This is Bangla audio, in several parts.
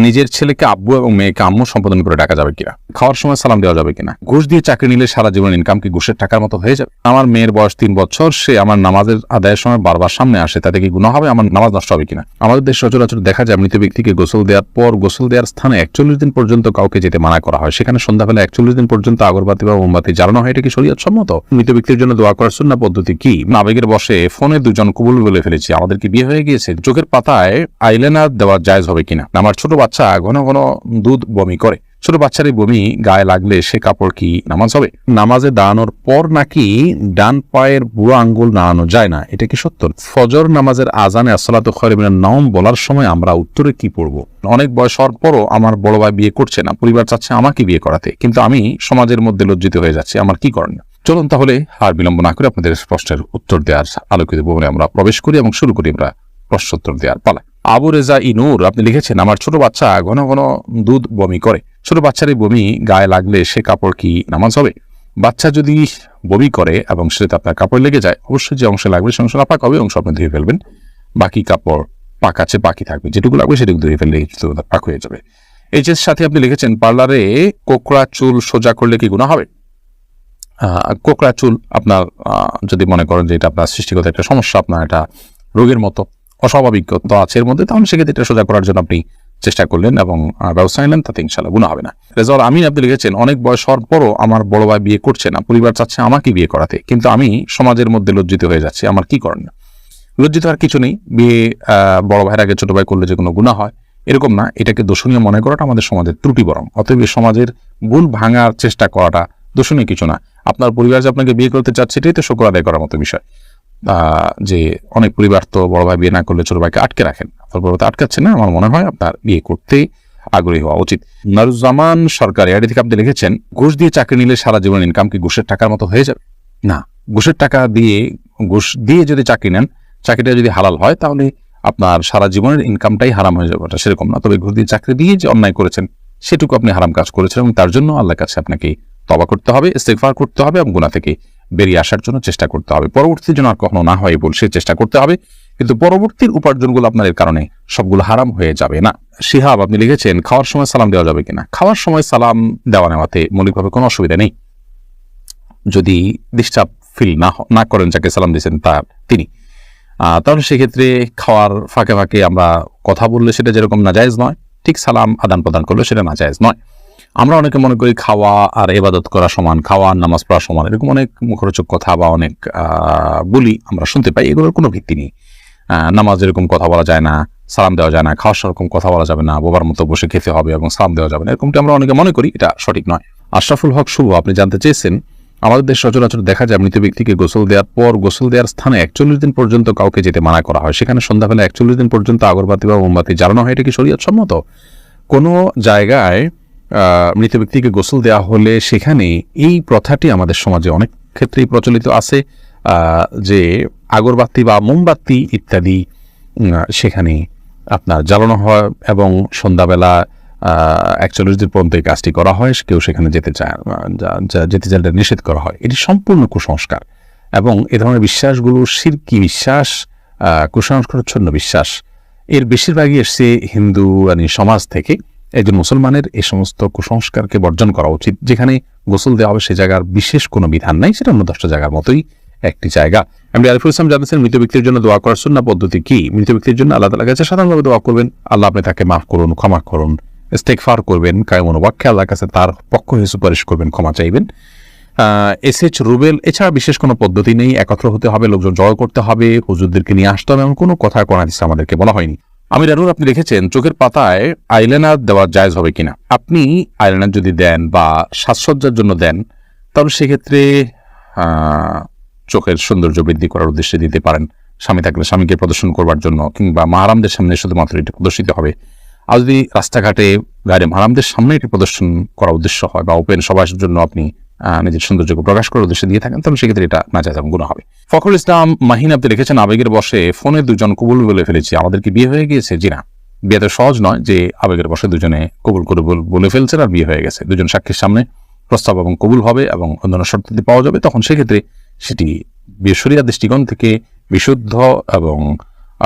নিজের ছেলেকে আব্বু এবং মেয়েকে আম্মু সম্বোধন করে ডাকা যাবে কিনা, খাওয়ার সময় সালাম দেওয়া যাবে কিনা, ঘুষ দিয়ে চাকরি নিলে সারা জীবন ইনকাম কি ঘুষের টাকার মতো হয়ে যাবে, আমার মেয়ের বয়স 3 বছর, সে আমার নামাজের আদায়ের সময় বারবার সামনে আসে, তাতে কি গুনাহ হবে, আমার নামাজ নষ্ট হবে কিনা। আমাদের দেশ সচরাচর দেখা যায় মৃত ব্যক্তিকে গোসল দেওয়ার পর গোসল দেওয়ার স্থানে 41 দিন পর্যন্ত কাউকে যেতে মানা করা হয়, সেখানে সন্ধ্যাবেলা 41 দিন পর্যন্ত আগরবাতি বা মোমবাতি জ্বালানো হয়, এটা কি শরীয়ত সম্মত? মৃত ব্যক্তির জন্য দোয়া করার সুন্নাহ পদ্ধতি কি? আবেগের বশে ফোনে দুজন কবুল বলে ফেলেছি, আমাদের কি বিয়ে হয়ে গিয়েছে? চোখের পাতায় আইলাইনার দেওয়া জায়েজ হবে কিনা। আমার ছোট বাচ্চা ঘন ঘন দুধ বমি করে, ছোট বাচ্চার এই বমি গায়ে লাগলে সে কাপড় কি নামাজ হবে? নামাজে দাঁড়ানোর পর নাকি ডান পায়ের বুড়ো আঙ্গুল নাড়ানো যায় না, এটা কি সত্য? ফজর নামাজের আজানে আসসালাতু খায়রুম মিনান নাওম বলার সময় আমরা উত্তরে কি পড়ব? অনেক বয়স হওয়ার পরও আমার বড় ভাই বিয়ে করছে না, পরিবার চাচ্ছে আমাকে বিয়ে করাতে, কিন্তু আমি সমাজের মধ্যে লজ্জিত হয়ে যাচ্ছি, আমার কি করণীয়? চলুন তাহলে আর বিলম্ব না করে আপনাদের প্রশ্নের উত্তর দেওয়ার আলোকিত ভবনে আমরা প্রবেশ করি এবং শুরু করি আমরা প্রশ্নোত্তর দেওয়ার পালা। আবু রেজা ইনুর আপনি লিখেছেন, আমার ছোট বাচ্চা ঘন ঘন দুধ বমি করে, ছোট বাচ্চার এই বমি গায়ে লাগলে সে কাপড় কি নামাজ হবে? বাচ্চা যদি বমি করে এবং সেটা আপনার কাপড় লেগে যায়, অবশ্যই যে অংশে লাগবে সে অংশ নাপাক হবে, অংশ আপনি ধুয়ে ফেলবেন, বাকি কাপড় পাক আছে বাকি থাকবে, যেটুকু লাগবে সেটুকু ধুয়ে ফেললে পাক হয়ে যাবে। এই যে সাথে আপনি লিখেছেন, পার্লারে কোকড়া চুল সোজা করলে কি গুনাহ হবে? কোকড়া চুল আপনার যদি মনে করেন যে এটা আপনার সৃষ্টিগত একটা সমস্যা, আপনার এটা রোগের মতো অস্বাভাবিকতা আছে এর মধ্যে, তাহলে সেক্ষেত্রে এটা সোজা করার জন্য আপনি চেষ্টা করলেন এবং ব্যবস্থা নিলেন, তাতে ইনশাআল্লাহ গুনাহ হবে না। রেজাউল আমিন আপনি লিখেছেন, অনেক বয়স হওয়ার পরও আমার বড় ভাই বিয়ে করছে না, পরিবার চাচ্ছে আমাকে বিয়ে করাতে, কিন্তু আমি সমাজের মধ্যে লজ্জিত হয়ে যাচ্ছি, আমার কি করণীয়? লজ্জিত আর কিছু নেই, বিয়ে বড় ভাইয়ের আগে ছোট ভাই করলে যে কোনো গুনাহ হয় এরকম না, এটাকে দোষণীয় মনে করাটা আমাদের সমাজের ত্রুটি, বরং অতএব সমাজের ভুল ভাঙার চেষ্টা করাটা দোষণীয় কিছু না। আপনার পরিবার যে আপনাকে বিয়ে করতে চাচ্ছে এটাই তো শুকর আদায় করার মতো বিষয়। যে অনেক পরিবার তো বড় ভাই বিয়ে না করলে ছোট ভাইকে আটকে রাখেন, আপনার বড় ভাই আটকাচ্ছে না, আমার মনে হয় আপনার বিয়ে করতে আগ্রহী হওয়া উচিত। নারুজ্জামান সরকার এর থেকে আপনি লিখেছেন, ঘুষ দিয়ে চাকরি নিলে সারা জীবন ইনকাম কি ঘুষের টাকার মতো হয়ে যাবে? না, ঘুষের টাকা দিয়ে ঘুষ দিয়ে যদি চাকরি নেন, চাকরিটা যদি হালাল হয় তাহলে আপনার সারা জীবনের ইনকামটাই হারাম হয়ে যাবে, সেরকম না। তবে ঘুষ দিয়ে চাকরি দিয়ে যে অন্যায় করেছেন সেটুকু আপনি হারাম কাজ করেছেন এবং তার জন্য আল্লাহর কাছে আপনাকে তওবা করতে হবে, ইস্তিগফার করতে হবে এবং গুনাহ থেকে বেরিয়ে আসার জন্য চেষ্টা করতে হবে। পরবর্তীতে যেন আর কখনো না হয় বলে সে চেষ্টা করতে হবে, কিন্তু পরবর্তীর উপার্জনগুলো আপনার এর কারণে সবগুলো হারাম হয়ে যাবে না। শিহাব আপনি লিখেছেন, খাওয়ার সময় সালাম দেওয়া যাবে কিনা। খাওয়ার সময় সালাম দেওয়া নেওয়াতে মৌলিকভাবে কোনো অসুবিধা নেই, যদি ডিস্টার্ব ফিল না করেন যাকে সালাম দিয়েছেন তিনি, তাহলে সেক্ষেত্রে খাওয়ার ফাঁকে ফাঁকে আমরা কথা বললে সেটা যেরকম নাজায়েজ নয়, ঠিক সালাম আদান প্রদান করলে সেটা নাজায়েজ নয়। আমরা অনেকে মনে করি খাওয়া আর ইবাদত করা সমান, খাওয়া আর নামাজ পড়া সমান, এরকম অনেক মুখরোচক কথা বা অনেক বলি আমরা শুনতে পাই, এগুলোর কোনো ভিত্তি নেই। নামাজ এরকম কথা বলা যায় না, সালাম দেওয়া যায় না, খাওয়ার সেরকম কথা বলা যাবে না, বোবার মতো বসে খেতে হবে এবং সালাম দেওয়া যাবে না, এরকমটি আমরা অনেকে মনে করি, এটা সঠিক নয়। আশরাফুল হক শুভ আপনি জানতে চেয়েছেন, আমাদের দেশ সচরাচর দেখা যায় মৃত ব্যক্তিকে গোসল দেওয়ার পর গোসল দেওয়ার স্থানে 41 দিন পর্যন্ত কাউকে যেতে মানা করা হয়, সেখানে সন্ধ্যাবেলা 41 দিন পর্যন্ত আগরবাতি বা মোমবাতি জ্বালানো হয়, এটা কি শরীয়ত সম্মত? কোনো জায়গায় মৃত ব্যক্তিকে গোসল দেওয়া হলে সেখানে এই প্রথাটি আমাদের সমাজে অনেক ক্ষেত্রেই প্রচলিত আছে, যে আগরবাতি বা মোমবাতি ইত্যাদি সেখানে আপনার জ্বালানো হয় এবং সন্ধ্যাবেলা 41 দিন পর্যন্ত এই কাজটি করা হয়, কেউ সেখানে যেতে চাইলে নিষেধ করা হয়। এটি সম্পূর্ণ কুসংস্কার এবং এ ধরনের বিশ্বাসগুলো শিরকি বিশ্বাস, কুসংস্কারচ্ছন্ন বিশ্বাস, এর বেশিরভাগই এসছে হিন্দু সমাজ থেকে। একজন মুসলমানের এই সমস্ত কুসংস্কারকে বর্জন করা উচিত। যেখানে গোসল দেওয়া হবে সে জায়গার বিশেষ কোনো বিধান নাই, সেটা অন্য 10টা জায়গার মতোই একটি জায়গা। এমনি আরিফুল ইসলাম জানতেছেন, মৃত ব্যক্তির জন্য দোয়া করার সুন্নাহ পদ্ধতি কি? মৃত ব্যক্তির জন্য আল্লাহ তাআলার কাছে সাধারণভাবে দোয়া করবেন, আল্লাহ আপনি তাকে মাফ করুন, ক্ষমা করুন, ইস্তিগফার করবেন, কায়মন ওয়াক্যে আল্লাহর কাছে তার পক্ষ হয়ে সুপারিশ করবেন, ক্ষমা চাইবেন। এসএচ রুবেল, এছাড়া বিশেষ কোনো পদ্ধতি নেই, একত্র হতে হবে, লোকজন জড়ো করতে হবে, হুজুরদেরকে নিয়ে আসতে হবে, এমন কোনো কথা কোরআন হাদিসে আমাদেরকে বলা হয়নি। আমির আনুর আপনি লিখেছেন, চোখের পাতায় আইলাইনার দেওয়া জায়েজ হবে কিনা। আপনি আইলাইনার যদি দেন বা সাজসজ্জার জন্য দেন, তাহলে সেক্ষেত্রে চোখের সৌন্দর্য বৃদ্ধি করার উদ্দেশ্যে দিতে পারেন, স্বামী থাকলে স্বামীকে প্রদর্শন করবার জন্য, কিংবা মাহারামদের সামনে শুধুমাত্র এটি প্রদর্শিত হবে। আর যদি রাস্তাঘাটে গায়ে মাহারামদের সামনে এটি প্রদর্শন করার উদ্দেশ্য হয় বা ওপেন সবার জন্য আপনি নিজের সৌন্দর্যকে প্রকাশ করার উদ্দেশ্যে দিয়ে থাকেন, তাহলে সেক্ষেত্রে এটা নাজায়েজ এবং গুনাহ হবে। ফখরুল ইসলাম মাহিন আপনি লিখেছেন, আবেগের বশে ফোনে দুজন কবুল বলে ফেলেছি, আমাদের কি বিয়ে হয়ে গিয়েছে? জি না, বিয়ে তো সহজ নয় যে আবেগের বশে দুজনে কবুল করে বলে ফেলছেন আর বিয়ে হয়ে গেছে। দুজন সাক্ষীর সামনে প্রস্তাব এবং কবুল হবে এবং অন্যান্য শর্তাদি পাওয়া যাবে, তখন সেক্ষেত্রে সেটি শরিয়ার দৃষ্টিকোণ থেকে বিশুদ্ধ এবং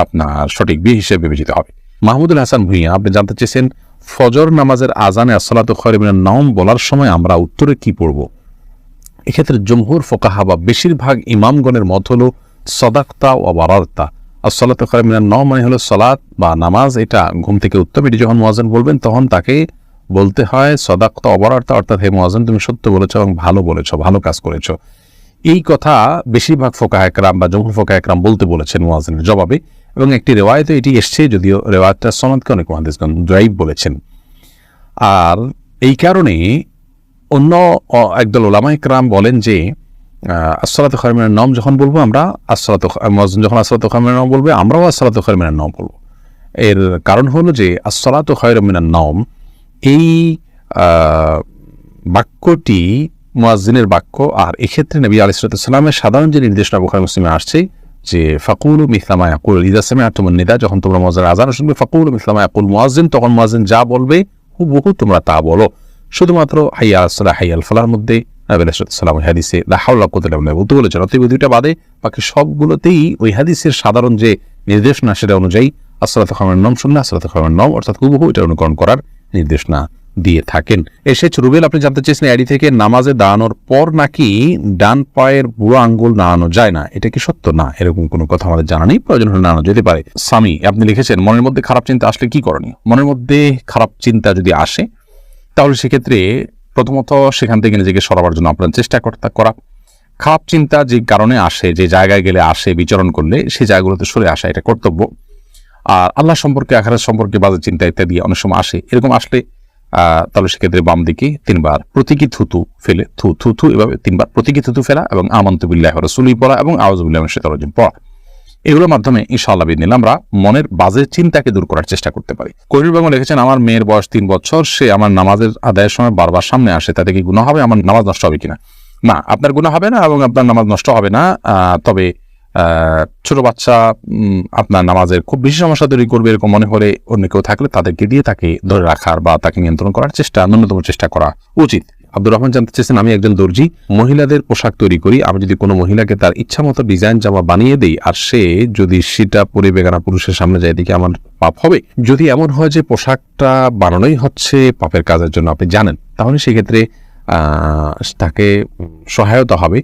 আপনার সঠিক বিয়ে হিসেবে বিবেচিত হবে। মাহমুদুল হাসান ভুঁইয়া আপনি জানতে চেয়েছেন, ফজর নামাজের আজানে আসসালাতু খায়রুম মিনান নাওম বলার সময় আমরা উত্তরে কি পড়ব? এক্ষেত্রে জমহুর ফুকাহা বা বেশিরভাগ ইমামগণের মত হলো সাদাকতা ওয়া বারারতা। আসসালাতু খায়রুম মিনান নাওম মানে হলো সালাত বা নামাজ, এটা ঘুম থেকে উত্তম। এটি যখন মুয়াজ্জিন বলবেন তখন তাকে বলতে হয় সাদাকতা ওয়া বারারতা, অর্থাৎ হে মুয়াজ্জিন তুমি সত্য বলেছো এবং ভালো বলেছো, ভালো কাজ করেছো। এই কথা বেশিরভাগ ফুকাহা একরাম বা জমহুর ফুকাহা একরাম বলতে বলেছেন মুয়াজ্জিনের জবাবে, এবং একটি রিওয়ায়াতে এটি এসছে, যদিও রিওয়ায়াতটা সনদকে অনেক মুহাদ্দিসগণ যায়ীফ বলেছেন। আর এই কারণে অন্য একদল উলামা ইকরাম বলেন যে আসসালাতু খায়রুম মিনান নাওম যখন বলবো আমরা, মুয়াজ্জিন যখন আসসালাতু খায়রুম মিনান নাওম বলবে আমরাও আসসালাতু খায়রুম মিনান নাওম বলবো। এর কারণ হলো যে আসসালাতু খায়রুম মিনান নাওম এই বাক্যটি মুয়াজ্জিনের বাক্য, আর এক্ষেত্রে নবী আলাইহিস সালামের সাধারণ যে নির্দেশনা বুখারী মুসলিমে আসছে যে ফাকুলু মিসলা মা ইয়াকুল ইযা সামি'তুমুন নিদা, যখন তোমরা মুয়াজ্জিনের আযান শুনবে ফাকুলু মিসলা মা ইয়াকুল মুয়াজ্জিন, তখন মুয়াজ্জিন যা বলবে হুবহু তোমরা তা বলো। শুধুমাত্র হাইয়া আলাস সালাহ হাইয়া আল ফালাহর মধ্যে নবী আলাইহিস সালাম ওই হাদিসে লা হাওলা ওয়া কুওয়াতা ইল্লা বিল্লাহ বলতে বলেছেন। অতএব দুইটা বাদে বাকি সবগুলোতেই ওই হাদিসের সাধারণ যে নির্দেশনা সেটা অনুযায়ী আসসালাতু খায়রুম মিনান নাওম শুনলে আসসালাতু খায়রুম মিনান নাওম অর্থাৎ হুবহু এটা অনুকরণ করার নির্দেশনা দিয়ে থাকেন। এসেছে রুবেল, আপনি জানতে চেয়েছেন আইডি থেকে নামাজে দাঁড়ানোর পর নাকি ডান পায়ের বুড়ো আঙ্গুল নাড়ানো যায় না, এটা কি সত্য? না, এরকম কোনো কথা আমাদের জানা নেই, প্রয়োজন হলে নাড়ানো যেতে পারে। সামি আপনি লিখেছেন মনের মধ্যে খারাপ চিন্তা আসলে কি করণীয়? মনের মধ্যে খারাপ চিন্তা যদি আসে তাহলে সেক্ষেত্রে প্রথমত সেখান থেকে নিজেকে সরাবার জন্য আপনার চেষ্টা করা। খারাপ চিন্তা যে কারণে আসে, যে জায়গায় গেলে আসে, বিচরণ করলে সেই জায়গাগুলোতে সরে আসা এটা কর্তব্য। আর আল্লাহ সম্পর্কে, আখিরাত সম্পর্কে বাজে চিন্তা ইত্যাদি অনেক সময় আসে, এরকম আসলে তাহলে সেক্ষেত্রে বাম দিকে 3 বার প্রতীকী থুতু ফেলে থু এভাবে 3 বার প্রতীকী থুতু ফেলা এবং আমানতু বিল্লাহি ওয়া রাসূলিহি পড়া এবং আউযু বিল্লাহি মিনাশ শাইতানির রাজিম পড়া, এগুলোর মাধ্যমে ইনশাআল্লাহ বিদিনিল্লাহ আমরা মনের বাজে চিন্তাকে দূর করার চেষ্টা করতে পারি। কবির বেগম লিখেছেন আমার মেয়ের বয়স 3 বছর, সে আমার নামাজের আদায়ের সময় বারবার সামনে আসে, তাতে কি গুনাহ হবে? আমার নামাজ নষ্ট হবে কিনা? না, আপনার গুনাহ হবে না এবং আপনার নামাজ নষ্ট হবে না। তবে ছোট বাচ্চা আপনার নামাজের খুব বেশি সমস্যা তৈরি করবে এরকম মনে হলে অন্য কেউ থাকলে তাদেরকে দিয়ে তাকে ধরে রাখার বা তাকে নিয়ন্ত্রণ করার ন্যূনতম চেষ্টা করা উচিত। আব্দুর রহমান জানতে চেয়েছেন আমি একজন দর্জি, মহিলাদের পোশাক তৈরি করি, আমি যদি কোনো মহিলাকে তার ইচ্ছা মতো ডিজাইন জামা বানিয়ে দেই আর সে যদি সেটা পরে বেগানা পুরুষের সামনে যায়, দিকে আমার পাপ হবে? যদি এমন হয় যে পোশাকটা বানানোই হচ্ছে পাপের কাজের জন্য আপনি জানেন, তাহলে সেক্ষেত্রে তাকে সহায়তা হবে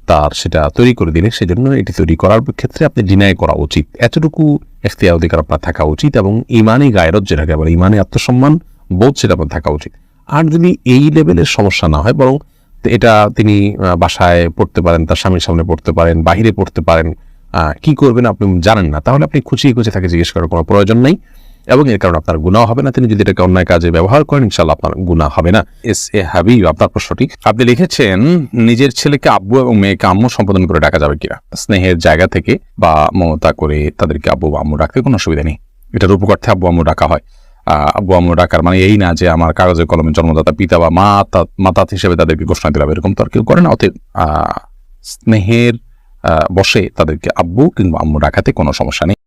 তার সেটা তৈরি করে দিলে। সেজন্য এটি তৈরি করার ক্ষেত্রে আপনি ডিনাই করা উচিত, এতটুকু এখতিয়ার অধিকার আপনার থাকা উচিত এবং ইমানি গায়রত যেটাকে বলে ইমানি আত্মসম্মান বোধ সেটা আপনার থাকা উচিত। আর যদি এই লেভেলের সমস্যা না হয়, বরং এটা তিনি বাসায় পড়তে পারেন, তার স্বামীর সামনে পড়তে পারেন, বাহিরে পড়তে পারেন, কি করবেন আপনি জানেন না, তাহলে আপনি খুঁচিয়ে তাকে জিজ্ঞেস করার কোনো প্রয়োজন নেই এবং এর কারণে আপনার গুনাহ হবে না। তিনি যদি এটাকে অন্যায় কাজে ব্যবহার করেন ইনশাআল্লাহ আপনার গুনাহ হবে না। এস এ হাবিব আপনার প্রশ্নটি আপনি লিখেছেন নিজের ছেলেকে আব্বু এবং মেয়েকে আম্মু সম্বোধন করে ডাকা যাবে কিনা? স্নেহের জায়গা থেকে বা মমতা করে তাদেরকে আব্বু বা আম্মু ডাকতে কোনো অসুবিধা নেই। এটার উপকার্থে আব্বু আম্মু ডাকা হয়। আব্বু আম্মু ডাকার মানে এই না যে আমার কাগজে কলমে জন্মদাতা পিতা বা মাতা হিসেবে তাদেরকে ঘোষণা দিলাম, এরকম তো আর কেউ করে না। অতএব স্নেহের বসে তাদেরকে আব্বু কিংবা আম্মু ডাকাতে কোনো সমস্যা নেই।